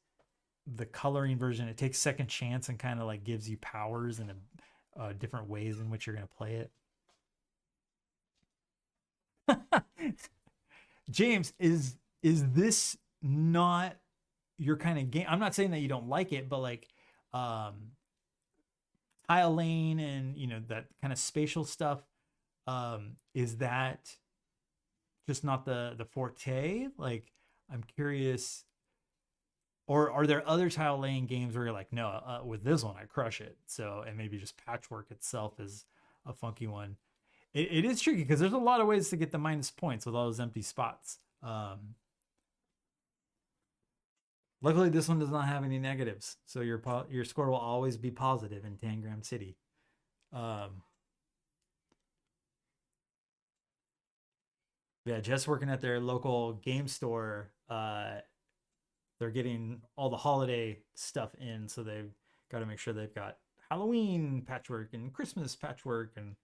the coloring version. It takes Second Chance and kind of like gives you powers and different ways in which you're going to play it. James, is this not your kind of game? I'm not saying that you don't like it, but like tile lane and you know that kind of spatial stuff, is that just not the forte? Like, I'm curious. Or are there other tile lane games where you're like, no, with this one I crush it? So, and maybe just Patchwork itself is a funky one. It is tricky because there's a lot of ways to get the minus points with all those empty spots. Luckily, this one does not have any negatives, so your score will always be positive in Tangram City. Yeah, just working at their local game store, they're getting all the holiday stuff in, so they've got to make sure they've got Halloween patchwork and Christmas patchwork, and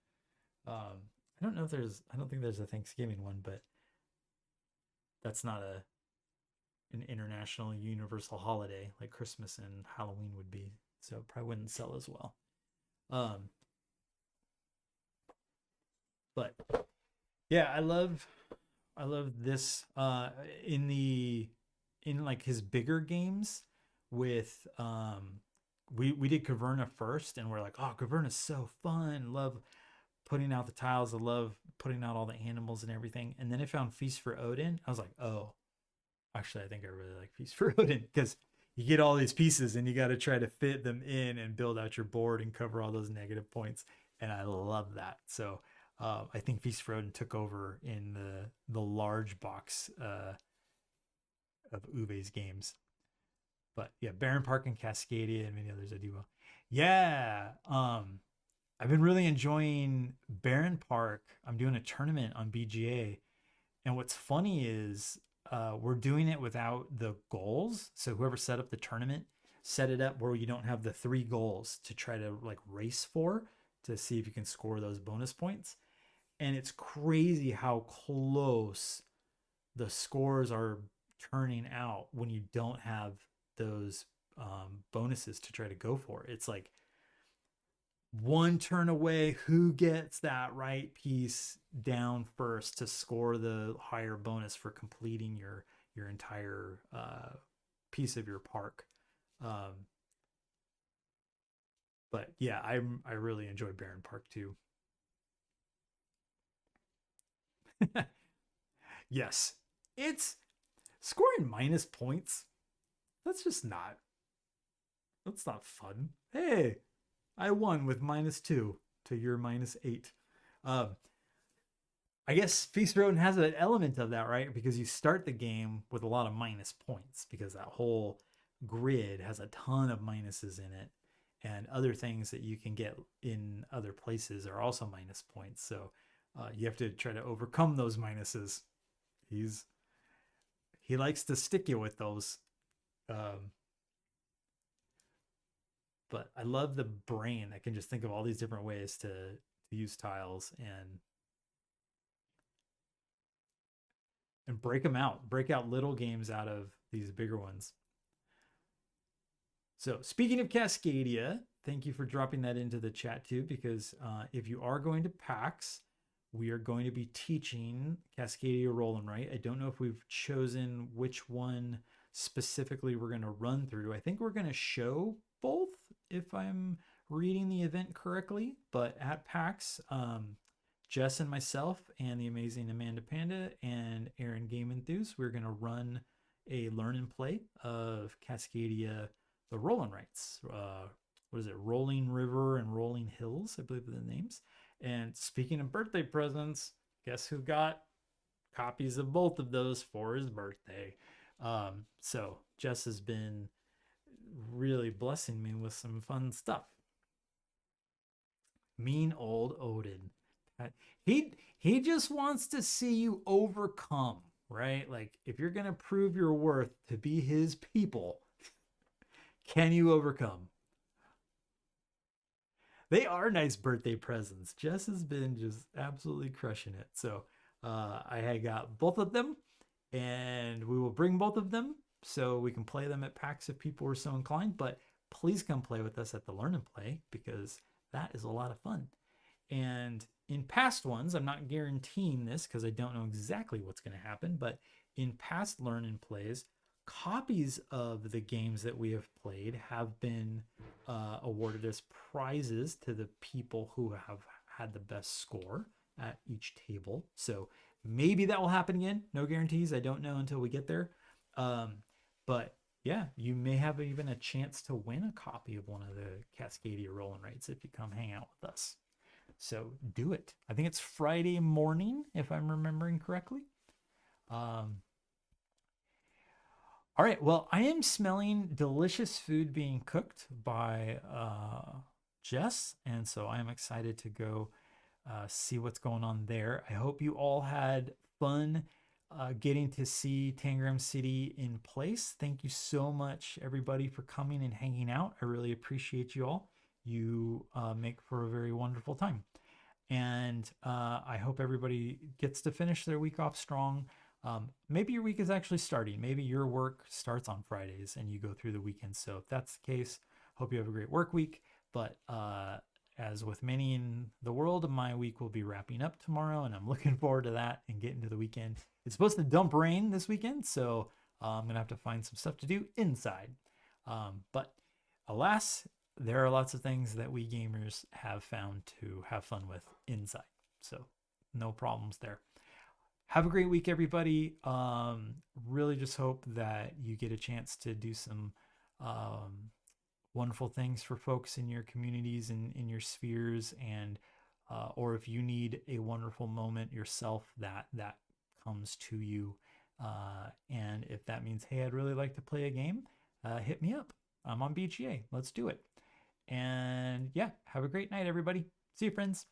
I don't think there's a Thanksgiving one, but that's not an international universal holiday like Christmas and Halloween would be, so it probably wouldn't sell as well. But yeah, I love this in like his bigger games with we did Caverna first, and we're like, oh, Caverna's so fun. Love putting out the tiles. I love putting out all the animals and everything. And then I found Feast for Odin. I was like, oh, actually, I think I really like Feast for Odin because you get all these pieces and you got to try to fit them in and build out your board and cover all those negative points. And I love that. So I think Feast for Odin took over in the large box of Uwe's games. But yeah, Barren Park and Cascadia and many others I do well. Yeah. I've been really enjoying Barron Park. I'm doing a tournament on BGA, and what's funny is we're doing it without the goals. So whoever set up the tournament set it up where you don't have the three goals to try to like race for to see if you can score those bonus points. And it's crazy how close the scores are turning out when you don't have those bonuses to try to go for. It's like one turn away. Who gets that right piece down first to score the higher bonus for completing your entire piece of your park? Um, but yeah, I really enjoy Barron Park too. Yes, it's scoring minus points. That's just not. That's not fun. Hey, I won with -2 to your -8. Um, I guess Feast Road has an element of that, right? Because you start the game with a lot of minus points because that whole grid has a ton of minuses in it, and other things that you can get in other places are also minus points. So you have to try to overcome those minuses. He's he likes to stick you with those. Um, but I love the brain that can just think of all these different ways to use tiles and break out little games out of these bigger ones. So speaking of Cascadia, thank you for dropping that into the chat too, because if you are going to PAX, we are going to be teaching Cascadia Roll and Write. I don't know if we've chosen which one specifically we're going to run through. I think we're going to show both, if I'm reading the event correctly. But at PAX, Jess and myself and the amazing Amanda Panda and Aaron Game Enthuse, we're going to run a learn and play of Cascadia, the Roll and Writes. What is it? Rolling River and Rolling Hills, I believe are the names. And speaking of birthday presents, guess who got copies of both of those for his birthday? So Jess has been really blessing me with some fun stuff. Mean old Odin. He just wants to see you overcome, right? Like if you're gonna prove your worth to be his people, can you overcome? They are nice birthday presents. Jess has been just absolutely crushing it. So I had got both of them, and we will bring both of them so we can play them at PAX if people are so inclined. But please come play with us at the Learn and Play because that is a lot of fun. And in past ones, I'm not guaranteeing this because I don't know exactly what's going to happen, but in past Learn and Plays, copies of the games that we have played have been awarded as prizes to the people who have had the best score at each table. So maybe that will happen again. No guarantees. I don't know until we get there. But yeah, you may have even a chance to win a copy of one of the Cascadia Roll and Writes if you come hang out with us. So do it. I think it's Friday morning, if I'm remembering correctly. All right. Well, I am smelling delicious food being cooked by Jess. And so I'm excited to go see what's going on there. I hope you all had fun getting to see Tangram City in place. Thank you so much, everybody, for coming and hanging out. I really appreciate you all. You make for a very wonderful time. And I hope everybody gets to finish their week off strong. Maybe your week is actually starting. Maybe your work starts on Fridays and you go through the weekend. So if that's the case, hope you have a great work week. But as with many in the world, my week will be wrapping up tomorrow, and I'm looking forward to that and getting to the weekend. It's supposed to dump rain this weekend, so I'm gonna have to find some stuff to do inside. But alas, there are lots of things that we gamers have found to have fun with inside. So no problems there. Have a great week, everybody. Really just hope that you get a chance to do some wonderful things for folks in your communities and in your spheres, and or if you need a wonderful moment yourself, that comes to you. And if that means, hey, I'd really like to play a game, hit me up. I'm on BGA. Let's do it. And yeah, have a great night, everybody. See you, friends.